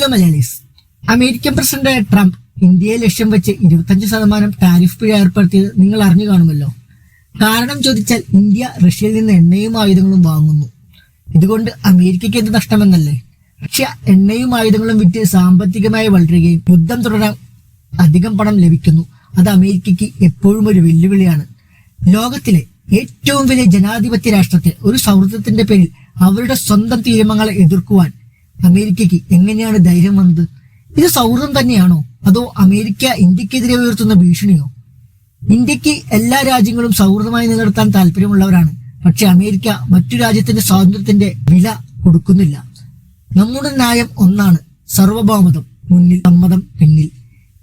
Hello Malayalis. American president Trump ഇന്ത്യയെ ലക്ഷ്യം വെച്ച് 25% ടാരിഫ് പിഴ ഏർപ്പെടുത്തിയത് നിങ്ങൾ അറിഞ്ഞു കാണുമല്ലോ. കാരണം ചോദിച്ചാൽ ഇന്ത്യ റഷ്യയിൽ നിന്ന് എണ്ണയും ആയുധങ്ങളും വാങ്ങുന്നു. ഇതുകൊണ്ട് അമേരിക്കയ്ക്ക് എന്ത് നഷ്ടമെന്നല്ലേ? പക്ഷെ എണ്ണയും ആയുധങ്ങളും വിറ്റ് സാമ്പത്തികമായി വളരുകയും യുദ്ധം തുടരാൻ അധികം പണം ലഭിക്കുന്നു. അത് അമേരിക്കയ്ക്ക് എപ്പോഴും ഒരു വെല്ലുവിളിയാണ്. ലോകത്തിലെ ഏറ്റവും വലിയ ജനാധിപത്യ രാഷ്ട്രത്തെ ഒരു സൗഹൃദത്തിന്റെ പേരിൽ അവരുടെ സ്വന്തം തീരുമാനങ്ങളെ എതിർക്കുവാൻ അമേരിക്കയ്ക്ക് എങ്ങനെയാണ് ധൈര്യം വന്നത്? ഇത് സൗഹൃദം തന്നെയാണോ, അതോ അമേരിക്ക ഇന്ത്യക്കെതിരെ ഉയർത്തുന്ന ഭീഷണിയോ? ഇന്ത്യക്ക് എല്ലാ രാജ്യങ്ങളും സൗഹൃദമായി നിലനിർത്താൻ താല്പര്യമുള്ളവരാണ്. പക്ഷെ അമേരിക്ക മറ്റു രാജ്യത്തിന്റെ സ്വാതന്ത്ര്യത്തിന്റെ വില കൊടുക്കുന്നില്ല. നമ്മുടെ ന്യായം ഒന്നാണ്: സർവഭൗമതം മുന്നിൽ, സമ്മതം പിന്നിൽ.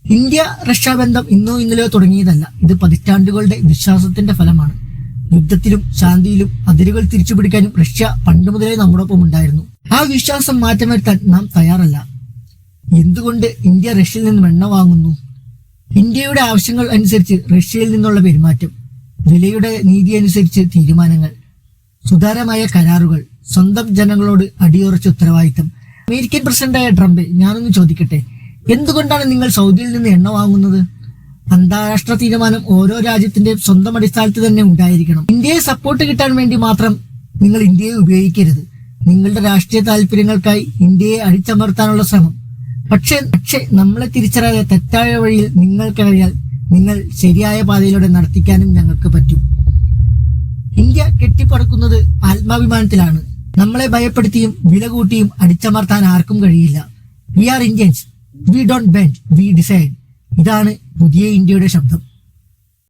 ഇന്ത്യ റഷ്യ ബന്ധം ഇന്നോ ഇന്നലെയോ തുടങ്ങിയതല്ല. ഇത് പതിറ്റാണ്ടുകളുടെ വിശ്വാസത്തിന്റെ ഫലമാണ്. യുദ്ധത്തിലും ശാന്തിയിലും അതിരുകൾ തിരിച്ചുപിടിക്കാനും റഷ്യ പണ്ട് മുതലേ നമ്മോടൊപ്പം ഉണ്ടായിരുന്നു. ആ വിശ്വാസം മാറ്റം വരുത്താൻ നാം തയ്യാറല്ല. എന്തുകൊണ്ട് ഇന്ത്യ റഷ്യയിൽ നിന്നും എണ്ണ വാങ്ങുന്നു? ഇന്ത്യയുടെ ആവശ്യങ്ങൾ അനുസരിച്ച് റഷ്യയിൽ നിന്നുള്ള പെരുമാറ്റം, വിലയുടെ നീതി അനുസരിച്ച് തീരുമാനങ്ങൾ, സുതാര്യമായ കരാറുകൾ, സ്വന്തം ജനങ്ങളോട് അടിയുറച്ച ഉത്തരവാദിത്തം. അമേരിക്കൻ പ്രസിഡന്റായ ട്രംപ്, ഞാനൊന്ന് ചോദിക്കട്ടെ, എന്തുകൊണ്ടാണ് നിങ്ങൾ സൗദിയിൽ നിന്ന് എണ്ണ വാങ്ങുന്നത്? അന്താരാഷ്ട്ര തീരുമാനം ഓരോ രാജ്യത്തിന്റെയും സ്വന്തം അടിസ്ഥാനത്തിൽ തന്നെ ഉണ്ടായിരിക്കണം. ഇന്ത്യയെ സപ്പോർട്ട് കിട്ടാൻ വേണ്ടി മാത്രം നിങ്ങൾ ഇന്ത്യയെ ഉപയോഗിക്കരുത്. നിങ്ങളുടെ രാഷ്ട്രീയ താല്പര്യങ്ങൾക്കായി ഇന്ത്യയെ അടിച്ചമർത്താനുള്ള ശ്രമം. പക്ഷേ നമ്മളെ തിരിച്ചറിയാതെ തെറ്റായ വഴിയിൽ നിങ്ങൾക്കറിയാൽ നിങ്ങൾ ശരിയായ പാതയിലൂടെ നടത്തിക്കാനും ഞങ്ങൾക്ക് പറ്റും. ഇന്ത്യ കെട്ടിപ്പടുക്കുന്നത് ആത്മാഭിമാനത്തിലാണ്. നമ്മളെ ഭയപ്പെടുത്തിയും വില കൂട്ടിയും അടിച്ചമർത്താൻ ആർക്കും കഴിയില്ല. We are Indians. We don't bend, we decide. ഇതാണ് പുതിയ ഇന്ത്യയുടെ ശബ്ദം.